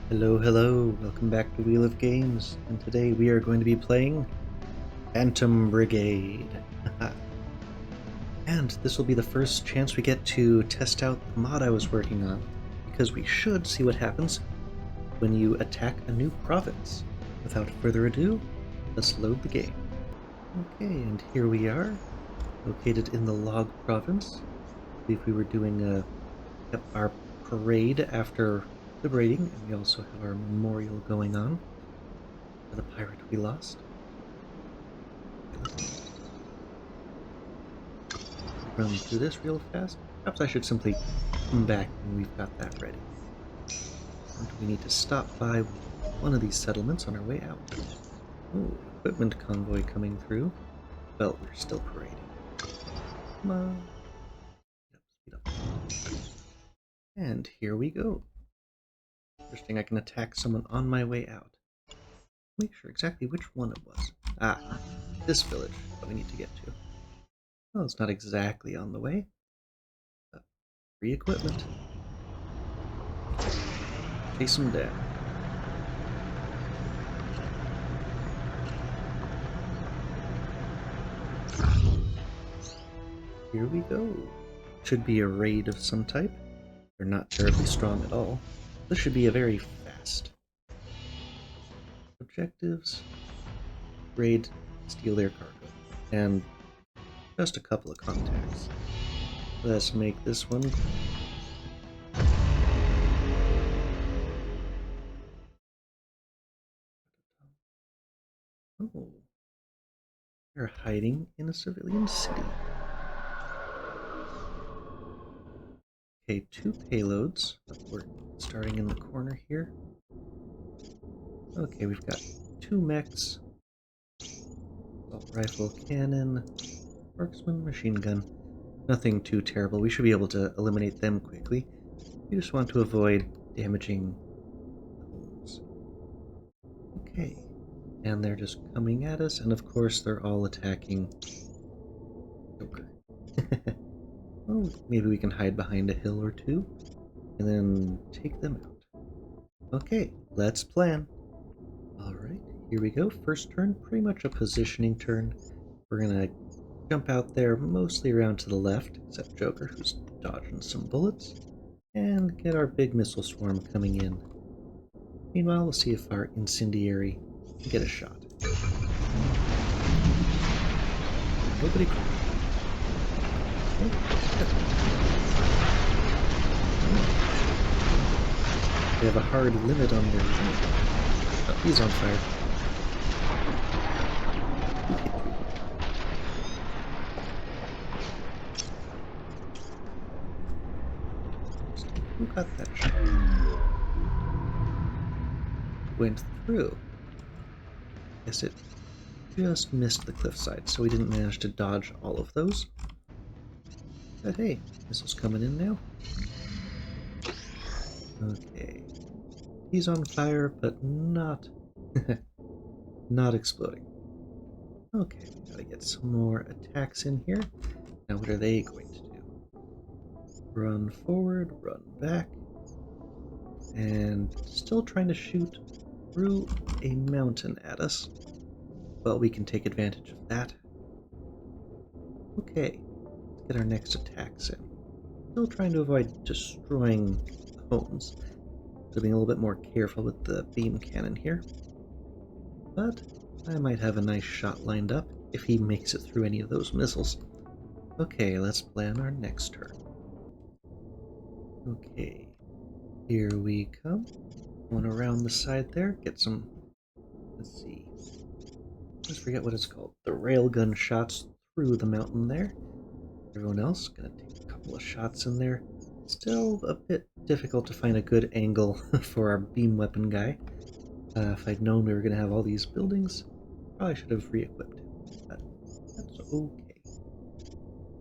Hello, hello, welcome back to Wheel of Games, and today we are going to be playing Phantom Brigade. And this will be the first chance we get to test out the mod I was working on, because we should see what happens when you attack a new province. Without further ado, let's load the game. Okay, and here we are, located in the Log province. I believe we were doing our parade after liberating, and we also have our memorial going on for the pirate we lost. Run through this real fast. Perhaps I should simply come back when we've got that ready. And we need to stop by one of these settlements on our way out. Oh, equipment convoy coming through. Well, we're still parading. Come on. Speed up, speed up. And here we go. Interesting, I can attack someone on my way out. Make sure exactly which one it was. Ah, this village that we need to get to. Well, it's not exactly on the way. But free equipment. Chase them down. Here we go. Should be a raid of some type. They're not terribly strong at all. This should be a very fast. Objectives. Raid, steal their cargo. And just a couple of contacts. Let's make this one. Oh. They're hiding in a civilian city. Okay, 2 payloads. We're starting in the corner here. Okay, we've got 2 mechs. Assault rifle, cannon, marksman, machine gun. Nothing too terrible. We should be able to eliminate them quickly. We just want to avoid damaging homes. Okay, and they're just coming at us, and of course they're all attacking Joker. Well, maybe we can hide behind a hill or two, and then take them out. Okay, let's plan. Alright, here we go. First turn, pretty much a positioning turn. We're gonna jump out there mostly around to the left, except Joker, who's dodging some bullets, and get our big missile swarm coming in. Meanwhile, we'll see if our incendiary can get a shot. Nobody caught. Okay. They have a hard limit on their... Oh, he's on fire. Who got that shot? Went through. Guess it just missed the cliffside, so we didn't manage to dodge all of those. But hey, missile's coming in now. Okay. He's on fire, but not... not exploding. Okay, we gotta get some more attacks in here. Now what are they going to do? Run forward, run back. And still trying to shoot through a mountain at us. Well, we can take advantage of that. Okay, let's get our next attacks in. Still trying to avoid destroying homes. So being a little bit more careful with the beam cannon here. But I might have a nice shot lined up if he makes it through any of those missiles. Okay, let's plan our next turn. Okay, here we come. Going around the side there, get some, let's see, let's forget what it's called. The railgun shots through the mountain there. Everyone else gonna take a couple of shots in there. Still a bit difficult to find a good angle for our beam weapon guy. If I'd known we were gonna have all these buildings, probably should have re-equipped him, but that's okay.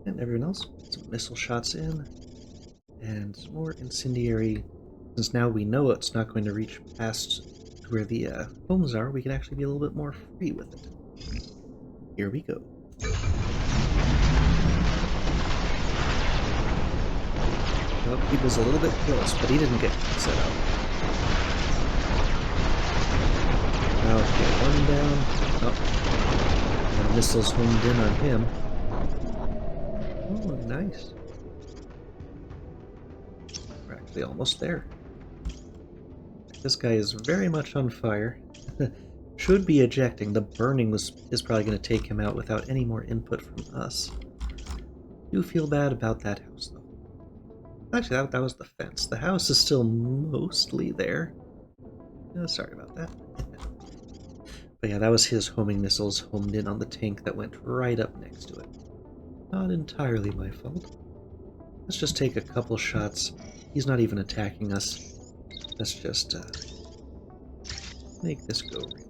And everyone else, some missile shots in, and some more incendiary. Since now we know it's not going to reach past where the homes are, we can actually be a little bit more free with it. Here we go. Well, he was a little bit close, but he didn't get set up. Okay, one down. Oh, and missiles homed in on him. Oh, nice. We're actually almost there. This guy is very much on fire. Should be ejecting. The burning is probably going to take him out without any more input from us. Do feel bad about that house, though. Actually, that was the fence. The house is still mostly there. Sorry about that. But yeah, that was his homing missiles homed in on the tank that went right up next to it. Not entirely my fault. Let's just take a couple shots. He's not even attacking us. Let's just make this go real.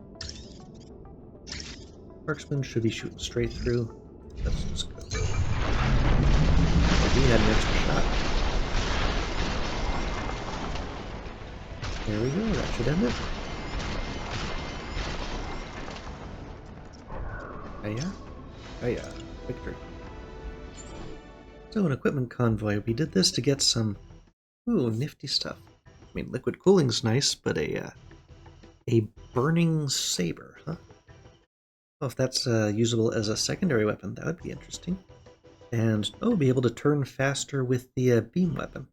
Marksman should be shooting straight through. Let's just go. He had an extra shot. There we go, that should end it. Hiya. Hiya. Victory. So, an equipment convoy. We did this to get some, nifty stuff. I mean, liquid cooling's nice, but a burning saber, huh? Well, if that's usable as a secondary weapon, that would be interesting. And, be able to turn faster with the beam weapon.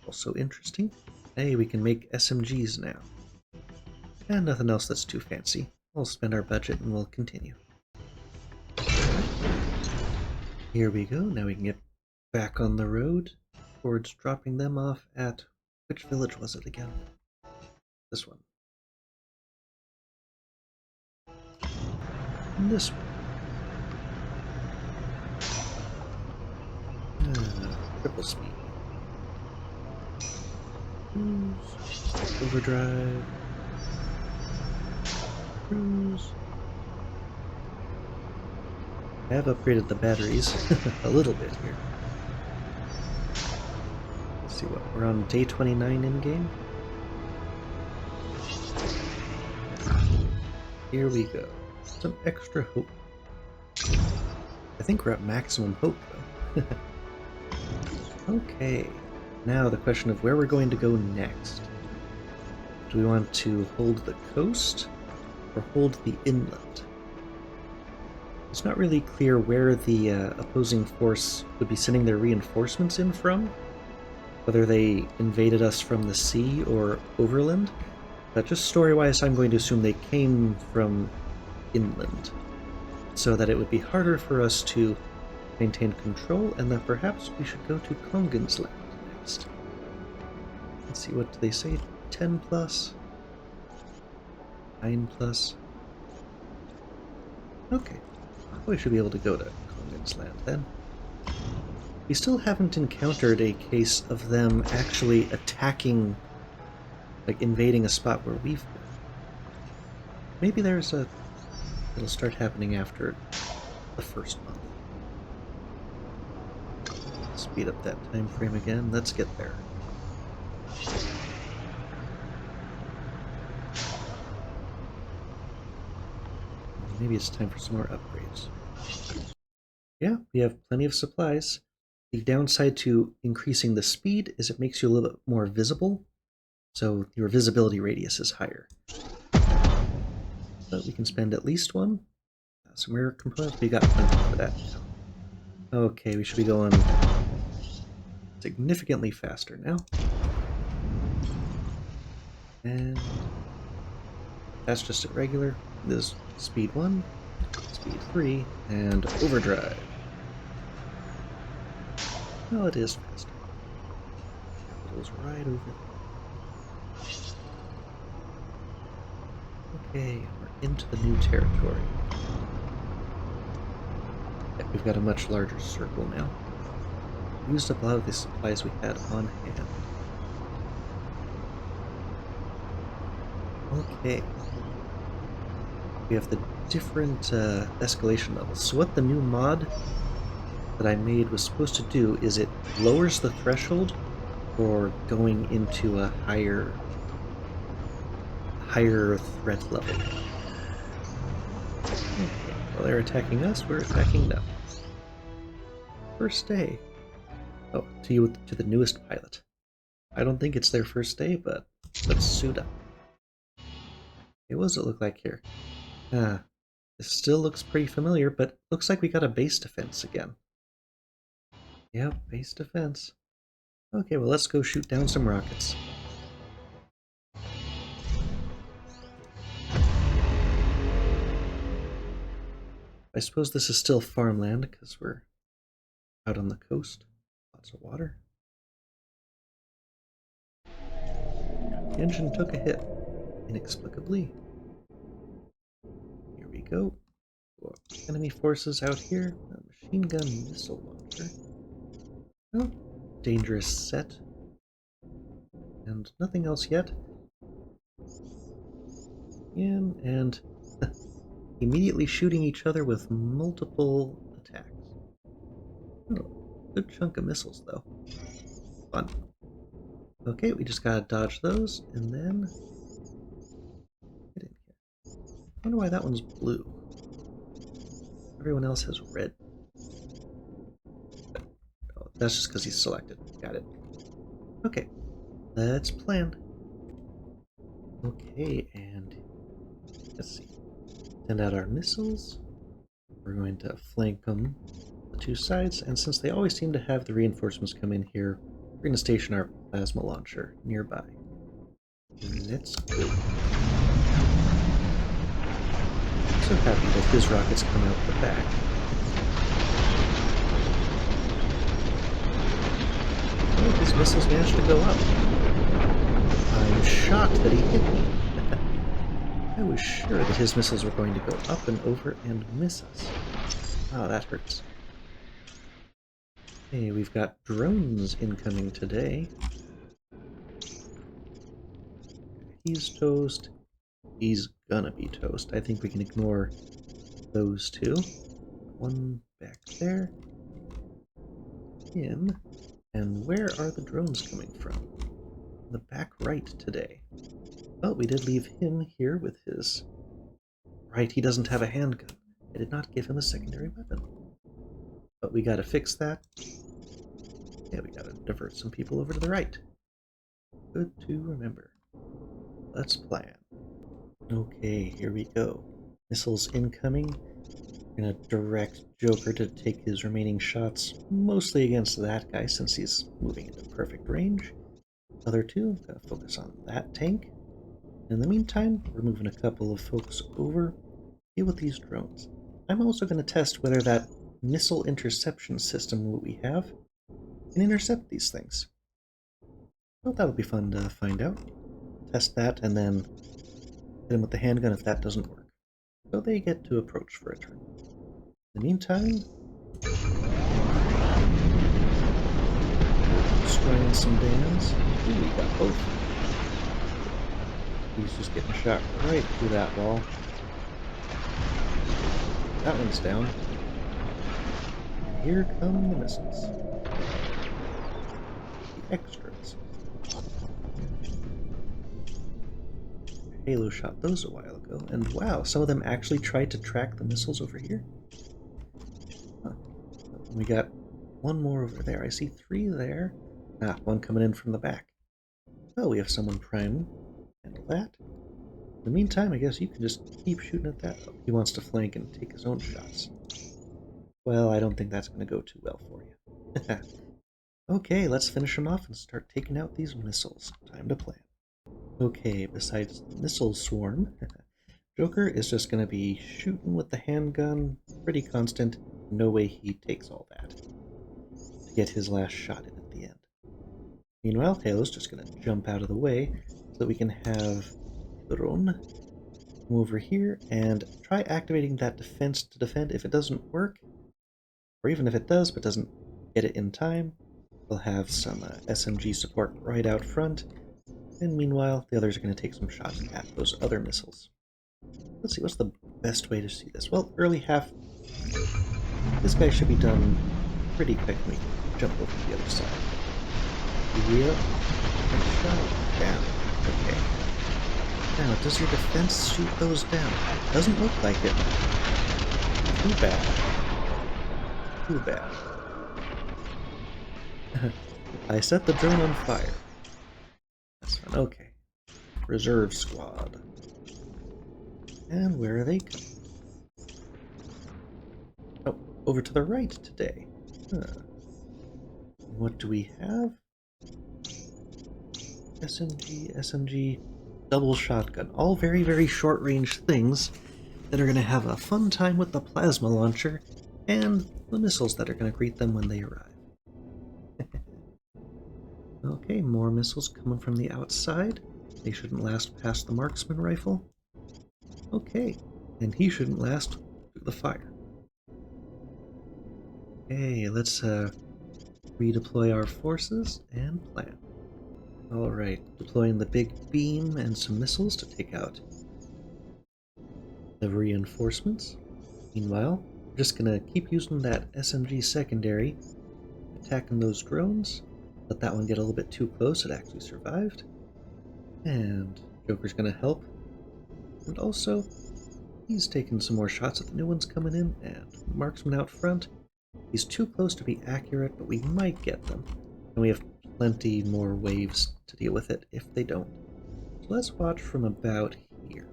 Also interesting. Hey, we can make SMGs now. And nothing else that's too fancy. We'll spend our budget and we'll continue. Here we go. Now we can get back on the road towards dropping them off at... Which village was it again? This one. And this one. Triple speed. Cruise. Overdrive. Cruise. I have upgraded the batteries a little bit here. Let's see what we're on day 29 in game. Here we go. Some extra hope. I think we're at maximum hope though. Okay, now the question of where we're going to go next. Do we want to hold the coast or hold the inland? It's not really clear where the opposing force would be sending their reinforcements in from, whether they invaded us from the sea or overland, but just story-wise I'm going to assume they came from inland, so that it would be harder for us to maintain control, and that perhaps we should go to Kongensland next. Let's see, what do they say? 10 plus? 9 plus? Okay. We should be able to go to Kongensland then. We still haven't encountered a case of them actually attacking, like invading a spot where we've been. Maybe there's a... It'll start happening after the first month. Speed up that time frame again. Let's get there. Maybe it's time for some more upgrades. Yeah, we have plenty of supplies. The downside to increasing the speed is it makes you a little bit more visible, so your visibility radius is higher. But we can spend at least one. Some rare components, we got plenty for that now. Okay, we should be going significantly faster now. And that's just at regular. This is speed 1, speed 3, and overdrive. Well, it is faster. It goes right over there. Okay, we're into the new territory. Yeah, we've got a much larger circle now. We used up a lot of the supplies we had on hand. Okay. We have the different escalation levels. So what the new mod that I made was supposed to do is it lowers the threshold for going into a higher threat level. Okay. While they're attacking us, we're attacking them. First day. Oh, to the newest pilot. I don't think it's their first day, but let's suit up. Hey, what does it look like here? Ah, this still looks pretty familiar, but looks like we got a base defense again. Yep, base defense. Okay, well, let's go shoot down some rockets. I suppose this is still farmland because we're out on the coast. Lots of water. The engine took a hit, inexplicably. Here we go. Enemy forces out here. A machine gun missile launcher. Oh, dangerous set. And nothing else yet. In and immediately shooting each other with multiple attacks. Oh, good chunk of missiles, though. Fun. Okay, we just gotta dodge those, and then get in here. I wonder why that one's blue. Everyone else has red. Oh, that's just because he's selected. Got it. Okay, let's plan. Okay, and let's see. Send out our missiles. We're going to flank them the two sides, and since they always seem to have the reinforcements come in here, we're going to station our plasma launcher nearby. Let's go. I'm so happy that his rockets come out the back. Oh, his missiles managed to go up. I'm shocked that he hit me. I was sure that his missiles were going to go up and over and miss us. Ah, that hurts. Hey, we've got drones incoming today. He's toast. He's gonna be toast. I think we can ignore those two. One back there. Him. And where are the drones coming from? The back right today. Well, we did leave him here with his... Right, he doesn't have a handgun. I did not give him a secondary weapon. But we gotta fix that. Yeah, we gotta divert some people over to the right. Good to remember. Let's plan. Okay, here we go. Missiles incoming. We're gonna direct Joker to take his remaining shots mostly against that guy since he's moving into perfect range. Other two, gonna focus on that tank. In the meantime, we're moving a couple of folks over. Deal with these drones. I'm also gonna test whether that missile interception system that we have can intercept these things. Well, that'll be fun to find out. Test that and then hit him with the handgun if that doesn't work. So they get to approach for a turn. In the meantime, destroying some dams. Ooh, we got both. He's just getting shot right through that wall. That one's down. And here come the missiles. The extras. Halo shot those a while ago, and wow, some of them actually tried to track the missiles over here. Huh. We got one more over there. I see three there. Ah, one coming in from the back. Well, we have someone prime. Handle that. In the meantime, I guess you can just keep shooting at that. Oh, he wants to flank and take his own shots. Well, I don't think that's going to go too well for you. Okay, let's finish him off and start taking out these missiles. Time to plan. Okay, besides the missile swarm, Joker is just going to be shooting with the handgun, pretty constant. No way he takes all that to get his last shot in at the end. Meanwhile, Halo's just going to jump out of the way so that we can have Drone come over here and try activating that defense to defend. If it doesn't work, or even if it does but doesn't get it in time, we'll have some SMG support right out front. And meanwhile, the others are going to take some shots at those other missiles. Let's see, what's the best way to see this? Well, early half. This guy should be done pretty quick. We can jump over to the other side. Yep. Shot down. Okay. Now, does your defense shoot those down? Doesn't look like it. Too bad. Too bad. I set the drone on fire. That's fun. Okay. Reserve squad. And where are they coming? Oh, over to the right today. Huh. What do we have? SMG, double shotgun. All very, very short-range things that are going to have a fun time with the plasma launcher and the missiles that are going to greet them when they arrive. Okay, more missiles coming from the outside. They shouldn't last past the marksman rifle. Okay, and he shouldn't last through the fire. Okay, let's redeploy our forces and plan. Alright, deploying the big beam and some missiles to take out the reinforcements. Meanwhile, we're just gonna keep using that SMG secondary, attacking those drones. Let that one get a little bit too close, it actually survived. And Joker's gonna help. And also, he's taking some more shots at the new ones coming in, and Marksman out front. He's too close to be accurate, but we might get them. And we have plenty more waves to deal with it if they don't. So let's watch from about here.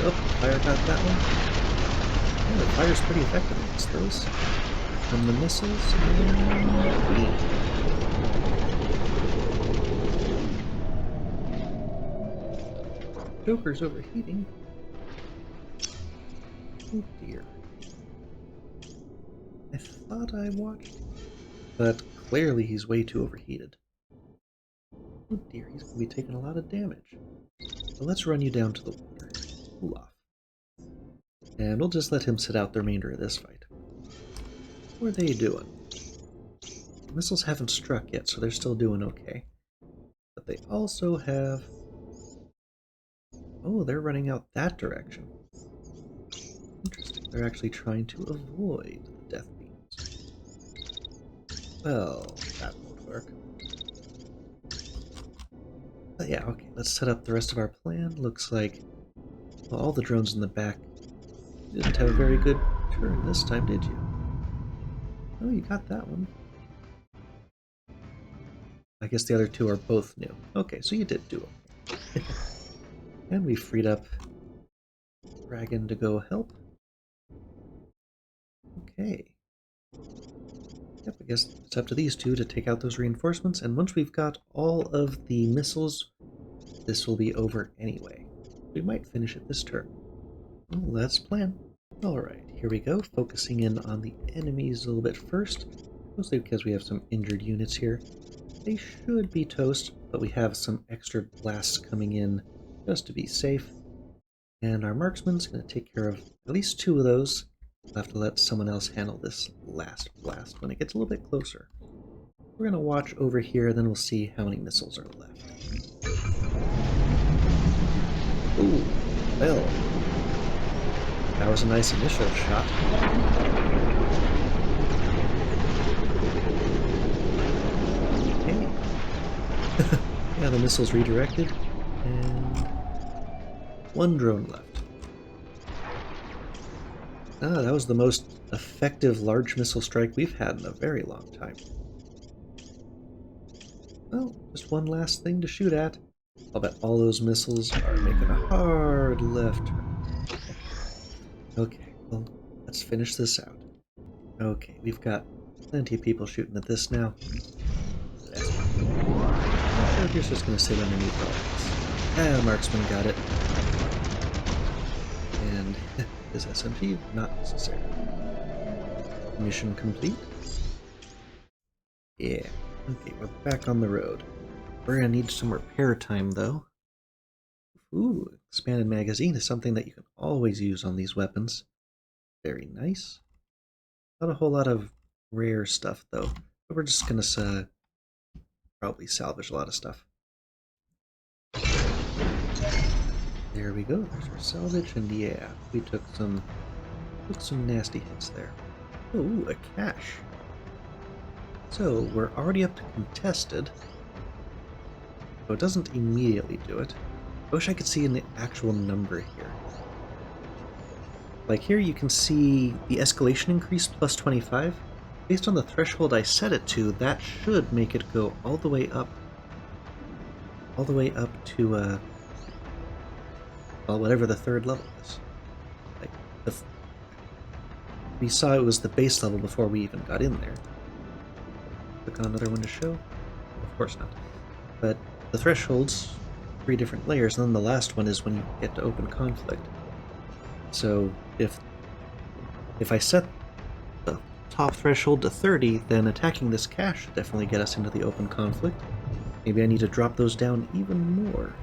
Oh, fire got that one. Yeah, the fire's pretty effective against those. From the missiles, Joker's overheating. Oh dear. I thought I watched, but clearly he's way too overheated. Oh dear, he's going to be taking a lot of damage. So let's run you down to the water. Cool off. And we'll just let him sit out the remainder of this fight. What are they doing? The missiles haven't struck yet, so they're still doing okay. But they also have... Oh, they're running out that direction. Interesting. They're actually trying to avoid the death beams. Well, that won't work. But yeah, okay, let's set up the rest of our plan. Looks like well, all the drones in the back didn't have a very good turn this time, did you? Oh, you got that one. I guess the other two are both new. Okay, so you did do it. And we freed up Dragon to go help. Okay. Yep, I guess it's up to these two to take out those reinforcements, and once we've got all of the missiles, this will be over anyway. We might finish it this turn. Well, let's plan. Alright, here we go, focusing in on the enemies a little bit first, mostly because we have some injured units here. They should be toast, but we have some extra blasts coming in just to be safe. And our marksman's going to take care of at least two of those. We'll have to let someone else handle this last blast when it gets a little bit closer. We're going to watch over here, then we'll see how many missiles are left. Ooh, well, that was a nice initial shot. Okay. Yeah, the missile's redirected, and one drone left. Ah, that was the most effective large missile strike we've had in a very long time. Well, just one last thing to shoot at. I'll bet all those missiles are making a hard left turn. Okay, well, let's finish this out. Okay, we've got plenty of people shooting at this now. Joker's just going to sit underneath all this. Ah, Marksman got it. And his SMG, not necessary. Mission complete. Yeah. Okay, we're back on the road. We're going to need some repair time, though. Ooh, expanded magazine is something that you can always use on these weapons. Very nice. Not a whole lot of rare stuff, though. But we're just going to probably salvage a lot of stuff. There we go. There's our salvage, and yeah, we took some nasty hits there. Ooh, a cache. So we're already up to contested. So it doesn't immediately do it. I wish I could see an actual number here. Like here you can see the escalation increase plus 25. Based on the threshold I set it to, that should make it go all the way up all the way up to, well, whatever the third level is. Like, we saw it was the base level before we even got in there. Click on another one to show? Of course not. But the thresholds, 3 different layers, and then the last one is when you get to open conflict. So if I set the top threshold to 30, then attacking this cache should definitely get us into the open conflict. Maybe I need to drop those down even more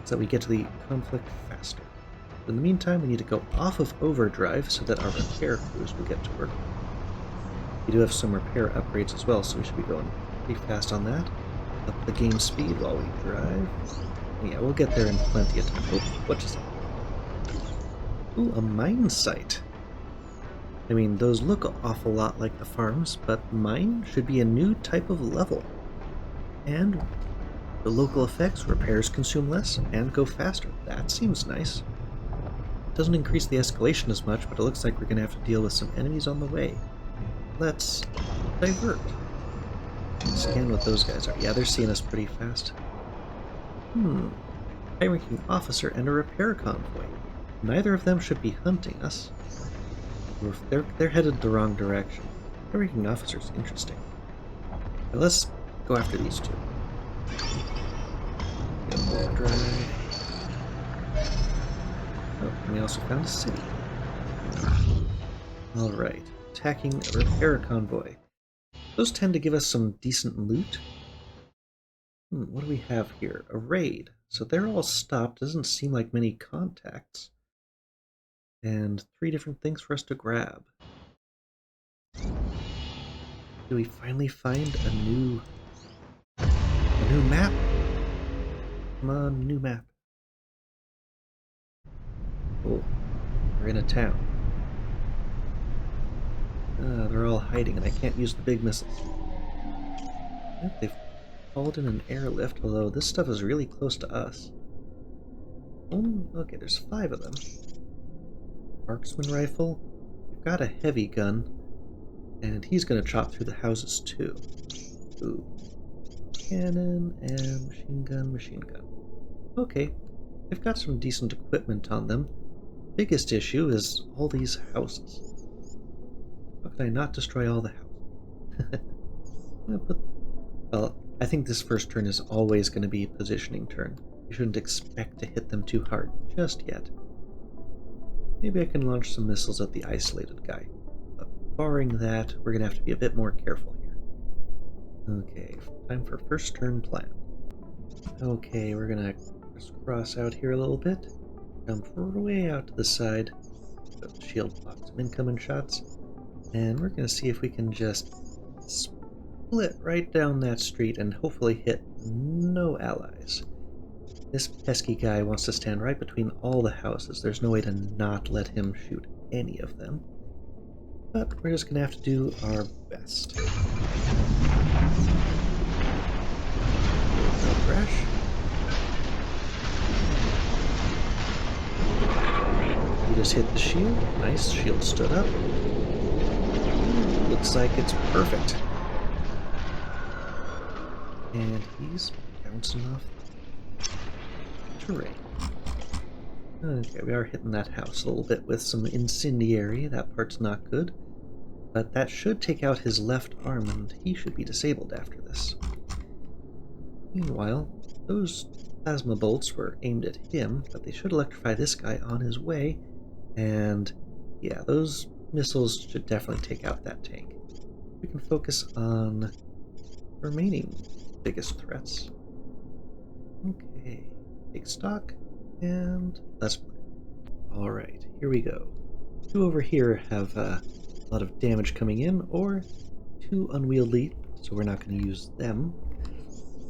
so that we get to the conflict faster. In the meantime, we need to go off of overdrive so that our repair crews will get to work. We do have some repair upgrades as well, so we should be going pretty fast on that. Up the game speed while we drive. Yeah, we'll get there in plenty of time. Oh, what is that? Ooh, a mine site. I mean, those look an awful lot like the farms, but mine should be a new type of level. And the local effects, repairs consume less and go faster. That seems nice. It doesn't increase the escalation as much, but it looks like we're going to have to deal with some enemies on the way. Let's divert. Scan what those guys are. Yeah, they're seeing us pretty fast. High-ranking officer and a repair convoy. Neither of them should be hunting us. They're headed the wrong direction. High-ranking officer's interesting. Now let's go after these two. Overdrive. Oh, and we also found a city. Alright, attacking a repair convoy. Those tend to give us some decent loot. What do we have here? A raid. So they're all stopped. Doesn't seem like many contacts. And 3 different things for us to grab. Do we finally find a new map? Come on, new map. Oh, we're in a town. They're all hiding and I can't use the big missiles. I think they've called in an airlift, although this stuff is really close to us. Oh, okay, there's 5 of them. Marksman rifle. We've got a heavy gun, and he's going to chop through the houses too. Ooh. Cannon and machine gun. Okay, they've got some decent equipment on them. Biggest issue is all these houses. How could I not destroy all the houses? Well, I think this first turn is always going to be a positioning turn. You shouldn't expect to hit them too hard just yet. Maybe I can launch some missiles at the isolated guy. But barring that, we're going to have to be a bit more careful here. Okay, time for first turn plan. Okay, we're going to cross out here a little bit. Jump way out to the side. Shield block some incoming shots. And we're going to see if we can just split right down that street and hopefully hit no allies. This pesky guy wants to stand right between all the houses. There's no way to not let him shoot any of them. But we're just going to have to do our best. No crash. We just hit the shield. Nice, shield stood up. Looks like it's perfect. And he's bouncing off terrain. Okay, we are hitting that house a little bit with some incendiary. That part's not good. But that should take out his left arm, and he should be disabled after this. Meanwhile, those plasma bolts were aimed at him, but they should electrify this guy on his way. And yeah, those missiles should definitely take out that tank. We can focus on the remaining biggest threats. Okay, take stock, and let's play. Alright, here we go. 2 over here have a lot of damage coming in, or 2 unwieldy, so we're not going to use them.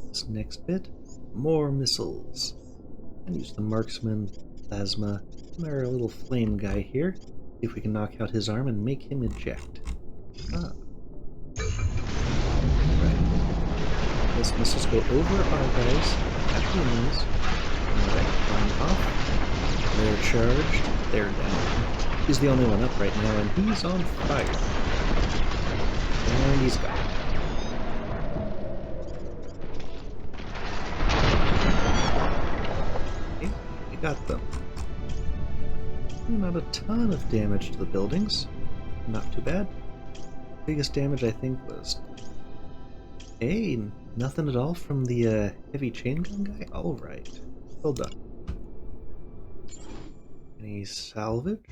This next bit, more missiles. And use the marksman, plasma, and our little flame guy here. See if we can knock out his arm and make him eject. Ah. Right. Those missiles go over our guys at the enemies. Alright, on off. They're charged. They're down. He's the only one up right now, and he's on fire. And he's gone. got them. Not a ton of damage to the buildings. Not too bad. Biggest damage, I think, was... Hey, nothing at all from the heavy chain gun guy? Alright. Well done. Any salvage?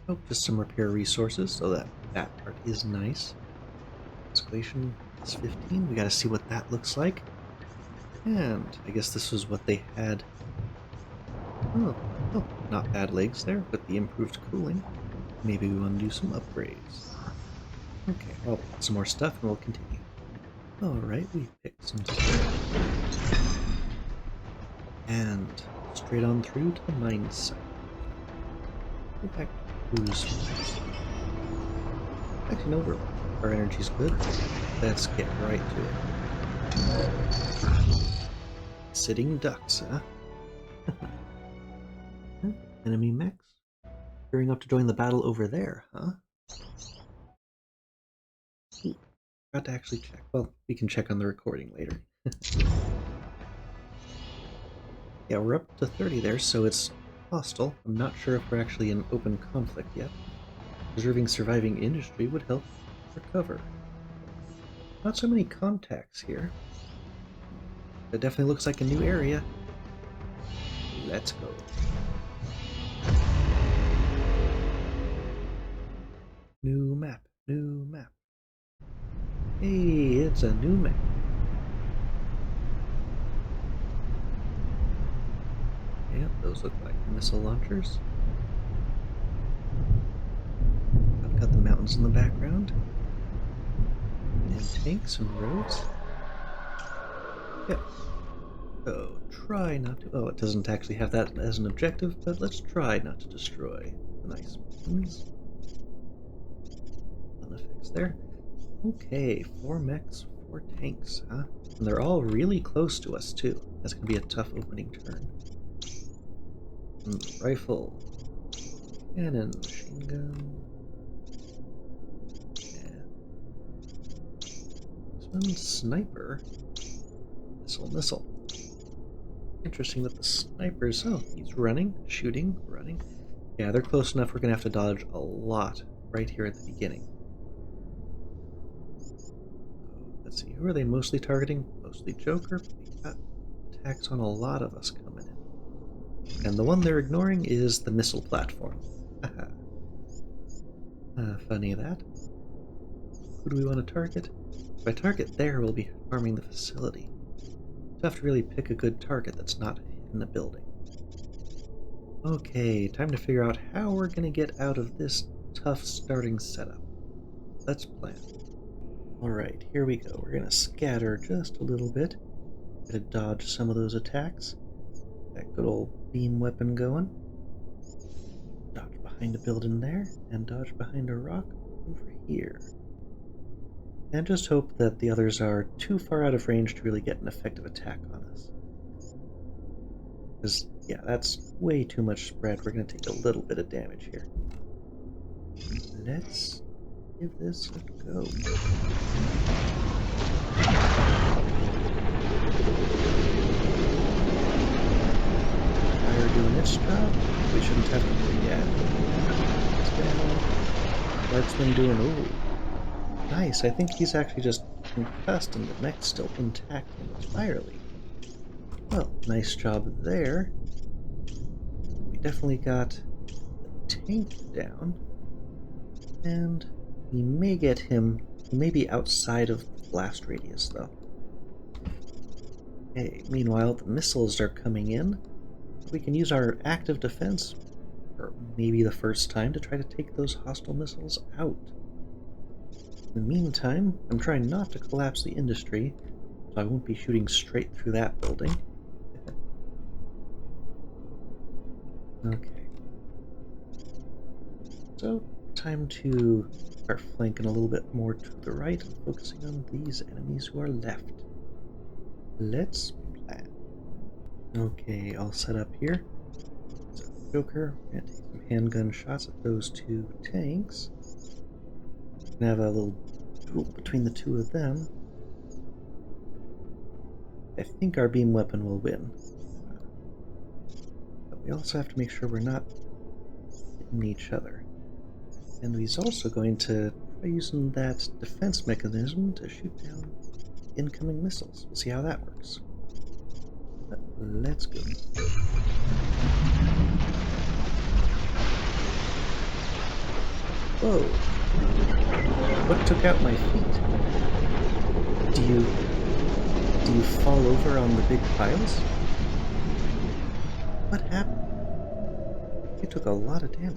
Nope, just some repair resources, so that part is nice. Escalation is 15. We gotta see what that looks like. And I guess this was what they had. Oh, not bad legs there, but the improved cooling. Maybe we want to do some upgrades. Okay, I'll put some more stuff and we'll continue. Alright, we picked some stuff. And straight on through to the mine site. Go back to cruise. Actually, no, our energy's good. Let's get right to it. Sitting ducks, huh? Enemy mechs? Gearing up to join the battle over there, huh? Got to actually check. Well, we can check on the recording later. Yeah, we're up to 30 there, so it's hostile. I'm not sure if we're actually in open conflict yet. Preserving surviving industry would help recover. Not so many contacts here. It definitely looks like a new area. Let's go. New map, new map. Hey, it's a new map. Yep, those look like missile launchers. I've got the mountains in the background. And tanks and roads. Yep. So, try not to... Oh, it doesn't actually have that as an objective, but let's try not to destroy the nice mountains. Fun effects there. Okay, 4 mechs, 4 tanks, huh? And they're all really close to us, too. That's going to be a tough opening turn. Rifle. Cannon. Machine gun. Yeah. This one's sniper. Missile. Interesting that the snipers... Oh, he's running, shooting, running. Yeah, they're close enough we're going to have to dodge a lot right here at the beginning. Let's see, who are they mostly targeting? Mostly Joker, but we got attacks on a lot of us coming in. And the one they're ignoring is the missile platform. Haha. Funny that. Who do we want to target? If I target there, we'll be harming the facility. Tough to really pick a good target that's not in the building. Okay, time to figure out how we're going to get out of this tough starting setup. Let's plan. Alright, here we go. We're going to scatter just a little bit. Gonna dodge some of those attacks. That good old beam weapon going. Dodge behind a building there, and dodge behind a rock over here. And just hope that the others are too far out of range to really get an effective attack on us. Because, yeah, that's way too much spread. We're going to take a little bit of damage here. Let's give this a go. Fire doing its job. We shouldn't have to do yet. Marksman doing... Oh, nice. I think he's actually just concussed and the mech's still intact entirely. Well, nice job there. We definitely got the tank down. And we may get him... He may be outside of the blast radius, though. Okay, meanwhile, the missiles are coming in. We can use our active defense, for maybe the first time, to try to take those hostile missiles out. In the meantime, I'm trying not to collapse the industry, so I won't be shooting straight through that building. Okay. So, time to start flanking a little bit more to the right and focusing on these enemies who are left. Let's plan. Okay, all set up here. So, Joker, we're gonna take some handgun shots at those 2 tanks. Gonna have a little duel between the 2 of them. I think our beam weapon will win. But we also have to make sure we're not hitting each other. And he's also going to try using that defense mechanism to shoot down incoming missiles. We'll see how that works. But let's go. Whoa! What took out my feet? Do you fall over on the big piles? What happened? You took a lot of damage.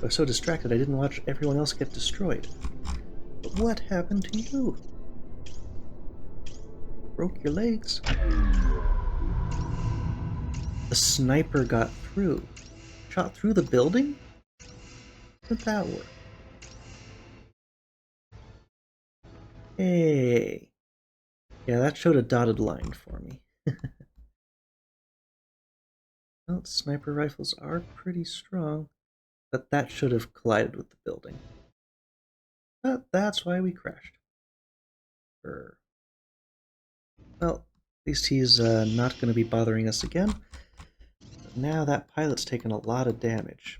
I was so distracted I didn't watch everyone else get destroyed. But what happened to you? Broke your legs. The sniper got through. Shot through the building? How did that work? Hey. Yeah, that showed a dotted line for me. Well, sniper rifles are pretty strong, but that should have collided with the building. But that's why we crashed. Well, at least he's not going to be bothering us again. But now that pilot's taken a lot of damage.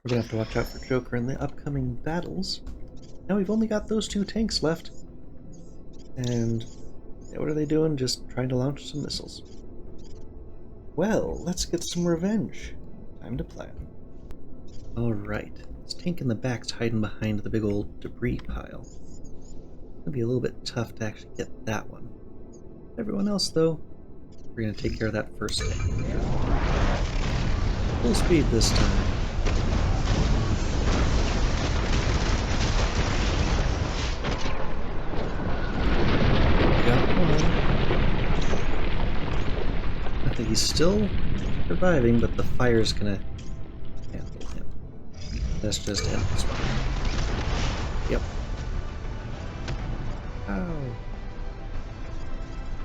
We're going to have to watch out for Joker in the upcoming battles. Now we've only got those 2 tanks left. And yeah, what are they doing? Just trying to launch some missiles. Well, let's get some revenge. Time to plan. Alright, this tank in the back's hiding behind the big old debris pile. It'll be a little bit tough to actually get that one. Everyone else, though, we're going to take care of that first tank. Full speed this time. Got one. I think he's still surviving, but the fire's going to handle him. Let's just end this one. Yep. Ow.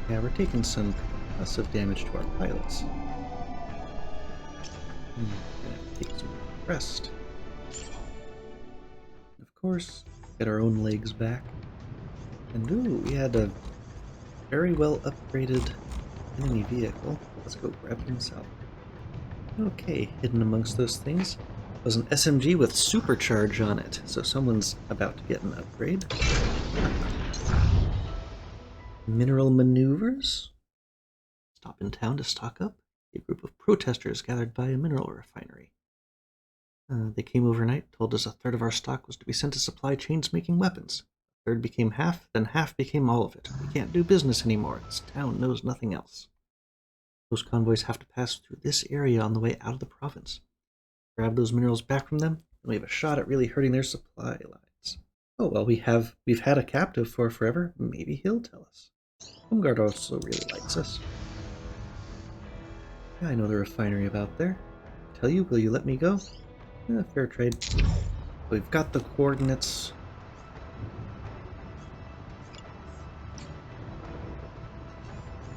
Yeah, we're taking some massive damage to our pilots. Gonna take some rest. Of course, get our own legs back. And ooh, we had a very well upgraded enemy vehicle. Let's go grab himself. Okay, hidden amongst those things was an SMG with supercharge on it, so someone's about to get an upgrade. Mineral maneuvers? Stop in town to stock up. A group of protesters gathered by a mineral refinery. They came overnight, told us a third of our stock was to be sent to supply chains making weapons. A third became half, then half became all of it. We can't do business anymore. This town knows nothing else. Those convoys have to pass through this area on the way out of the province. Grab those minerals back from them, and we have a shot at really hurting their supply lines. Oh well, we've had a captive for forever. Maybe he'll tell us. Homeguard also really likes us. Yeah, I know the refinery about there. Tell you, will you let me go? Fair trade. We've got the coordinates.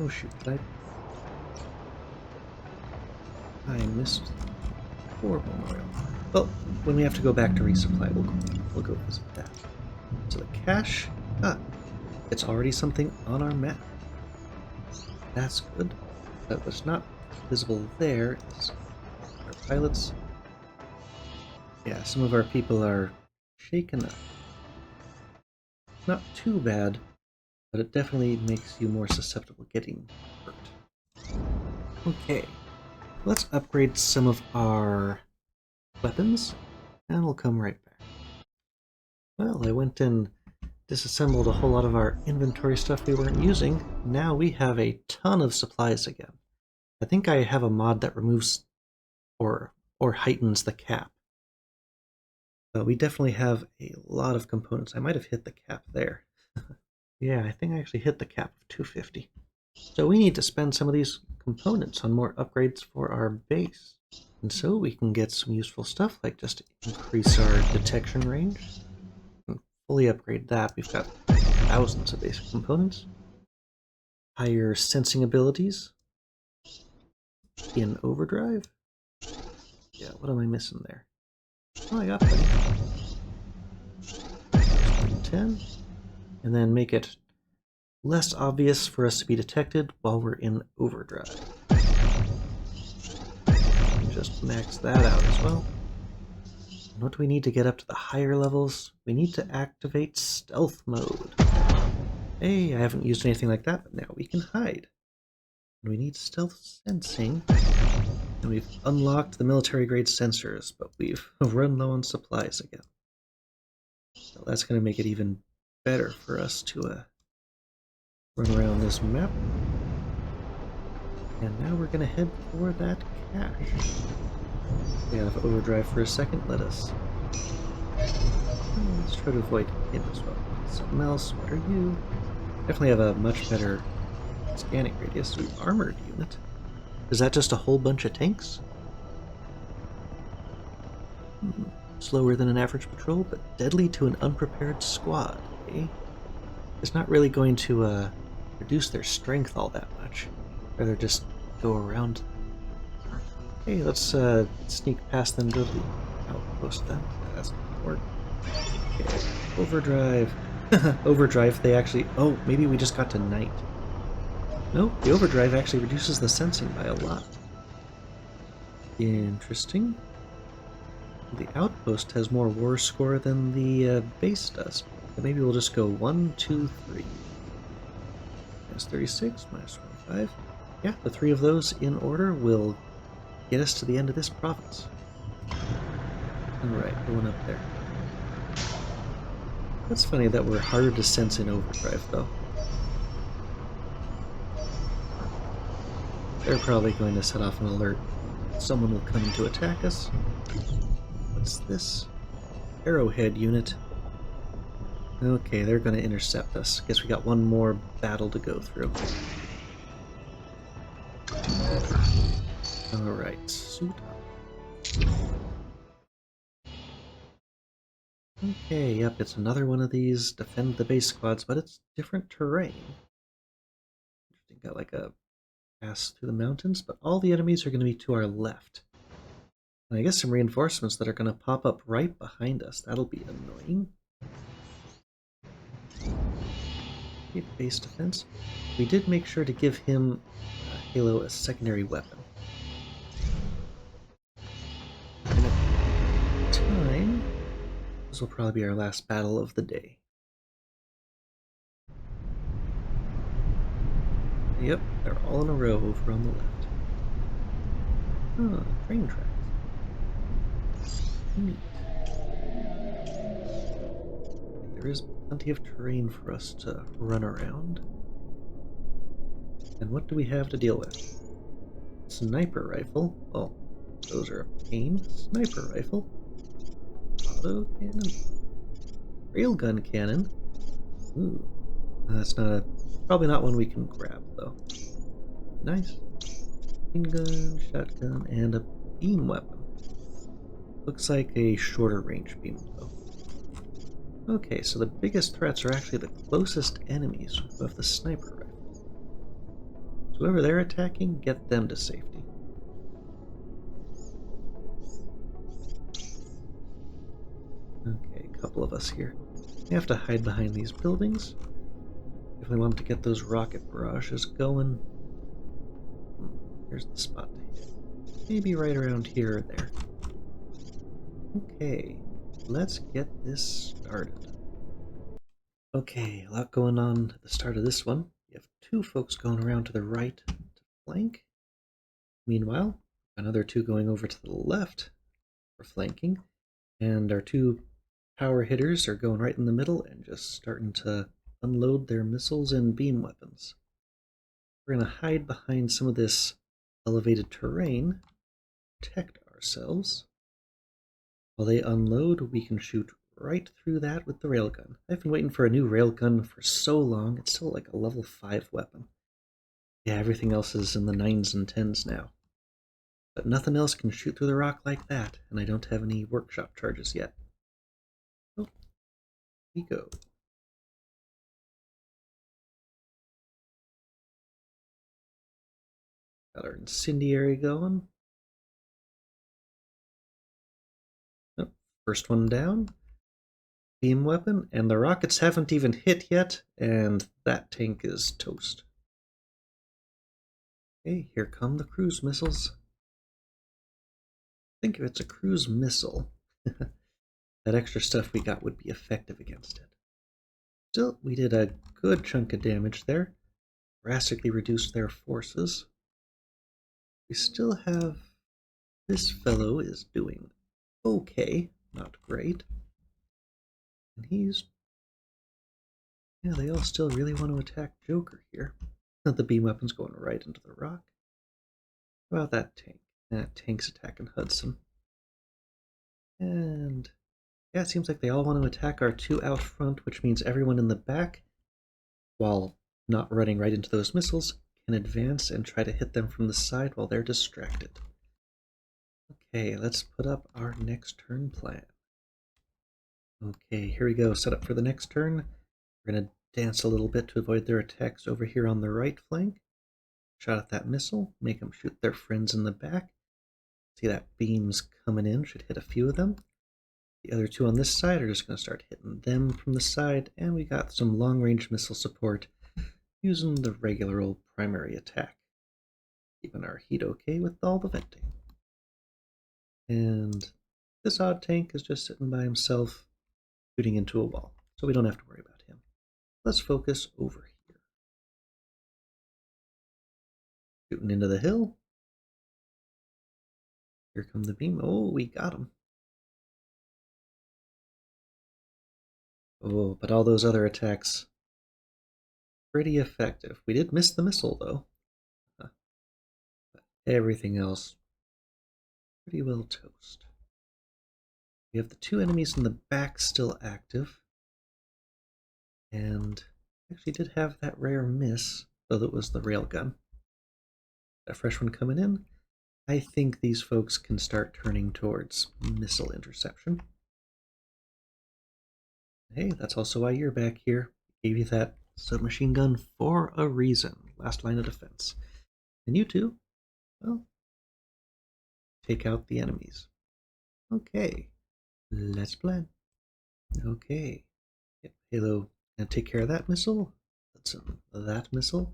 Oh shoot, I missed War Memorial. Well, when we have to go back to resupply, we'll go visit that. So the cache, it's already something on our map. That's good. But what's not visible there is our pilots. Yeah, some of our people are shaken up. Not too bad, but it definitely makes you more susceptible to getting hurt. Okay, let's upgrade some of our weapons, and we'll come right back. Well, I went and disassembled a whole lot of our inventory stuff we weren't using. Now we have a ton of supplies again. I think I have a mod that removes or heightens the cap. But we definitely have a lot of components. I might have hit the cap there. Yeah, I think I actually hit the cap of 250. So we need to spend some of these components on more upgrades for our base. And so we can get some useful stuff, like just increase our detection range. And fully upgrade that. We've got thousands of basic components. Higher sensing abilities. In overdrive. Yeah, what am I missing there? Oh, I got that. 10. And then make it less obvious for us to be detected while we're in overdrive. just max that out as well. And what do we need to get up to the higher levels? We need to activate stealth mode. Hey, I haven't used anything like that, but now we can hide. And we need stealth sensing. And we've unlocked the military grade sensors, but we've run low on supplies again. So that's going to make it even better for us to run around this map. And now we're going to head for that cache. Stay out of overdrive for a second. Let's try to avoid him as well. Something else. What are you? Definitely have a much better scanning radius. Ooh, armored unit. Is that just a whole bunch of tanks? Slower than an average patrol, but deadly to an unprepared squad, eh? It's not really going to reduce their strength all that much. Rather just go around. Hey, let's sneak past them, go to the outpost then. That's not gonna work. Okay, overdrive. Overdrive, they actually... Oh, maybe we just got to night. No, the overdrive actually reduces the sensing by a lot. Interesting. The outpost has more war score than the base does. But maybe we'll just go 1, 2, 3. Minus 36, minus 25. Yeah, the 3 of those in order will get us to the end of this province. Alright, going up there. That's funny that we're harder to sense in overdrive, though. They're probably going to set off an alert. Someone will come to attack us. What's this? Arrowhead unit. Okay, they're going to intercept us. Guess we got one more battle to go through. Alright, suit up. Okay, yep, it's another one of these defend the base squads, but it's different terrain. Got like a pass through the mountains, but all the enemies are going to be to our left. And I guess some reinforcements that are going to pop up right behind us. That'll be annoying. Okay, base defense. We did make sure to give him Halo a secondary weapon. And at time, this will probably be our last battle of the day. Yep, they're all in a row over on the left. Oh, train tracks. Neat. There is plenty of terrain for us to run around. And what do we have to deal with? Sniper rifle. Oh, those are a pain. Sniper rifle. Auto cannon. Railgun cannon. Ooh. That's probably not one we can grab, though. Nice. Machine gun, shotgun, and a beam weapon. Looks like a shorter range beam, though. Okay, so the biggest threats are actually the closest enemies who have the sniper rifle. So whoever they're attacking, get them to safety. Okay, a couple of us here. We have to hide behind these buildings. If we want to get those rocket barrages going. Here's the spot to hit. Maybe right around here or there. Okay, let's get this started. Okay, a lot going on at the start of this one. You have 2 folks going around to the right to flank. Meanwhile, another 2 going over to the left for flanking. And our 2 power hitters are going right in the middle and just starting to unload their missiles and beam weapons. We're going to hide behind some of this elevated terrain, protect ourselves. While they unload, we can shoot right through that with the railgun. I've been waiting for a new railgun for so long. It's still like a level 5 weapon. Yeah, everything else is in the 9s and 10s now. But nothing else can shoot through the rock like that, and I don't have any workshop charges yet. Oh, here we go. Got our incendiary going. Oh, first one down. Beam weapon, and the rockets haven't even hit yet, and that tank is toast. Okay, here come the cruise missiles. think if it's a cruise missile, that extra stuff we got would be effective against it. Still, we did a good chunk of damage there. Drastically reduced their forces. We still have... This fellow is doing okay, not great. And he's... Yeah, they all still really want to attack Joker here. The beam weapon's going right into the rock. How about that tank? That tank's attacking Hudson. And yeah, it seems like they all want to attack our two out front, which means everyone in the back, while not running right into those missiles, can advance and try to hit them from the side while they're distracted. Okay, let's put up our next turn plan. Okay, here we go. Set up for the next turn. We're going to dance a little bit to avoid their attacks over here on the right flank. Shot at that missile, make them shoot their friends in the back. See that beam's coming in, should hit a few of them. The other two on this side are just going to start hitting them from the side, and we got some long-range missile support using the regular old primary attack. Keeping our heat okay with all the venting. And this odd tank is just sitting by himself, shooting into a wall, so we don't have to worry about him. Let's focus over here. Shooting into the hill. Here come the beam. Oh, we got him. Oh, but all those other attacks, pretty effective. We did miss the missile, though. But everything else, pretty well toast. We have the two enemies in the back still active. And actually did have that rare miss, though that was the railgun. A fresh one coming in. I think these folks can start turning towards missile interception. Hey, that's also why you're back here. Gave you that submachine gun for a reason. Last line of defense. And you two, well, take out the enemies. Okay, let's plan. Okay, yep, Halo, and take care of that missile. That's that missile.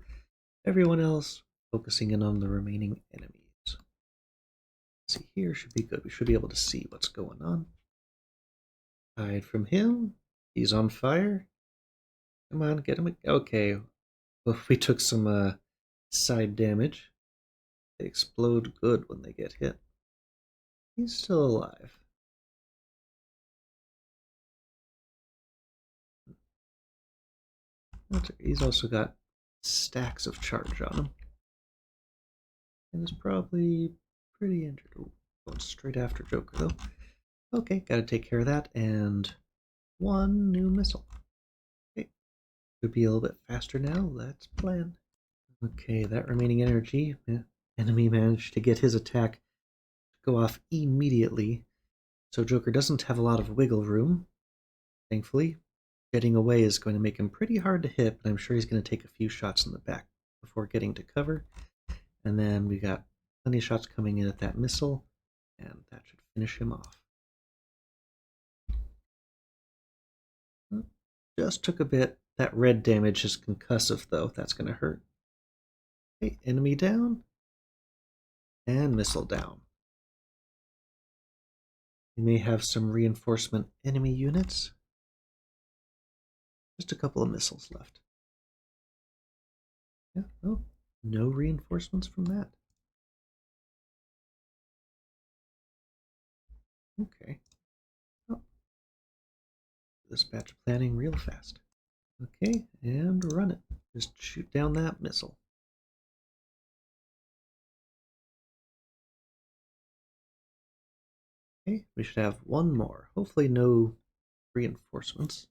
Everyone else focusing in on the remaining enemies. Let's see, here should be good. We should be able to see what's going on. Hide from him. He's on fire. Come on, get him. Okay, well, we took some side damage. They explode good when they get hit. He's still alive. He's also got stacks of charge on him. And is probably pretty injured. Ooh, going straight after Joker, though. Okay, gotta take care of that. And one new missile. Okay, should be a little bit faster now. Let's plan. Okay, that remaining energy. Enemy managed to get his attack to go off immediately. So Joker doesn't have a lot of wiggle room. Thankfully, getting away is going to make him pretty hard to hit, but I'm sure he's going to take a few shots in the back before getting to cover. And then we got plenty of shots coming in at that missile, and that should finish him off. Just took a bit. That red damage is concussive, though. That's going to hurt. Okay, enemy down. And missile down. We may have some reinforcement enemy units. Just a couple of missiles left. Yeah, oh, no reinforcements from that. Okay. Oh. Dispatch planning real fast. Okay, and run it. Just shoot down that missile. Okay, we should have one more. Hopefully no reinforcements.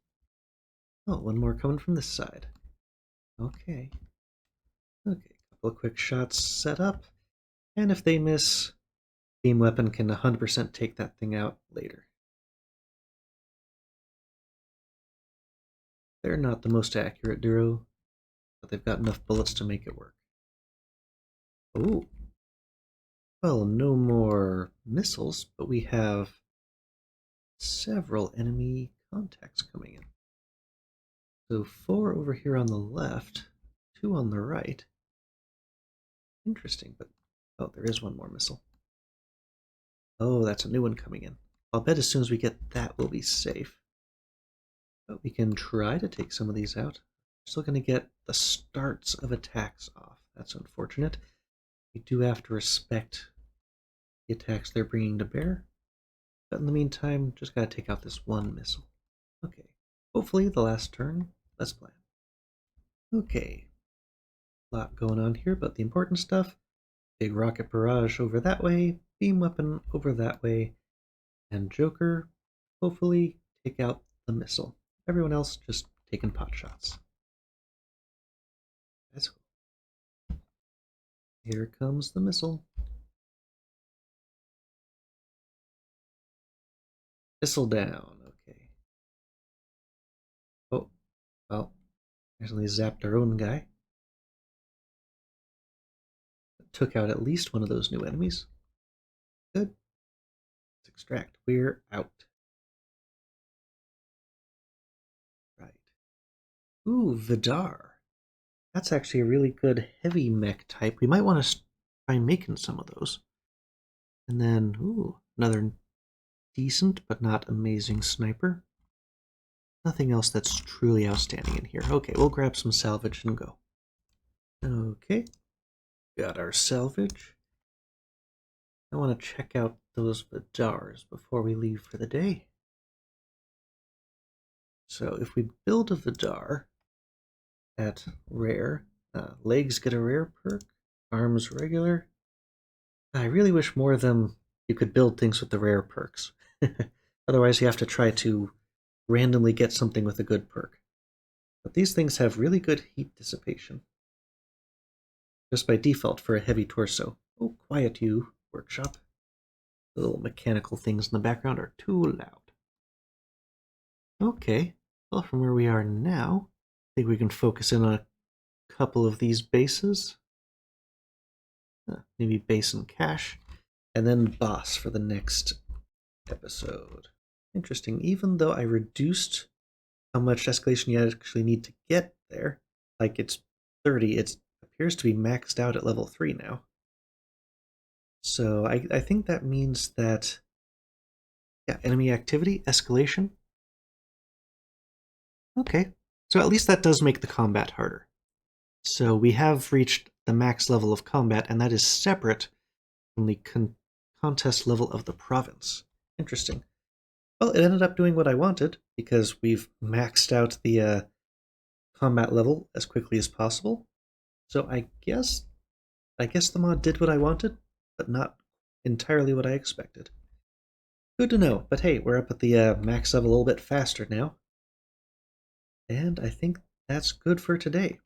Oh, one more coming from this side. Okay. Okay, a couple of quick shots set up. And if they miss, beam weapon can 100% take that thing out later. They're not the most accurate duo, but they've got enough bullets to make it work. Oh. Well, no more missiles, but we have several enemy contacts coming in. So 4 over here on the left, 2 on the right. Interesting, but oh, there is one more missile. Oh, that's a new one coming in. I'll bet as soon as we get that, we'll be safe. But we can try to take some of these out. We're still going to get the starts of attacks off. That's unfortunate. We do have to respect the attacks they're bringing to bear. But in the meantime, just got to take out this one missile. Okay. Hopefully the last turn. Let's plan. Okay. A lot going on here, but the important stuff. Big rocket barrage over that way. Beam weapon over that way. And Joker, hopefully, take out the missile. Everyone else just taking pot shots. That's cool. Here comes the missile. Missile down. Okay. Oh, well, actually zapped our own guy. Took out at least one of those new enemies. Good. Let's extract. We're out. Right. Ooh, Vidar. That's actually a really good heavy mech type. We might want to try making some of those. And then, ooh, another decent but not amazing sniper. Nothing else that's truly outstanding in here. Okay, we'll grab some salvage and go. Okay, got our salvage. I want to check out those Vidars before we leave for the day. So if we build a Vidar at rare, legs get a rare perk, arms regular. I really wish more of them you could build things with the rare perks. Otherwise you have to try to randomly get something with a good perk. But these things have really good heat dissipation. Just by default for a heavy torso. Oh, quiet you, workshop. The little mechanical things in the background are too loud. Okay, well, from where we are now, I think we can focus in on a couple of these bases. Maybe base and cache, and then boss for the next episode. Interesting, even though I reduced how much escalation you actually need to get there, like it's 30, it appears to be maxed out at level 3 now. So I think that means that, yeah, enemy activity, escalation. Okay, so at least that does make the combat harder. So we have reached the max level of combat, and that is separate from the contest level of the province. Interesting. Well, it ended up doing what I wanted, because we've maxed out the combat level as quickly as possible. So I guess the mod did what I wanted, but not entirely what I expected. Good to know, but hey, we're up at the max level a little bit faster now. And I think that's good for today.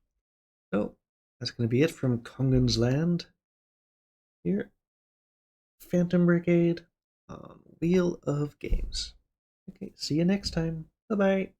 So, that's going to be it from Kongensland. Here, Phantom Brigade on Wheel of Games. Okay, see you next time. Bye-bye.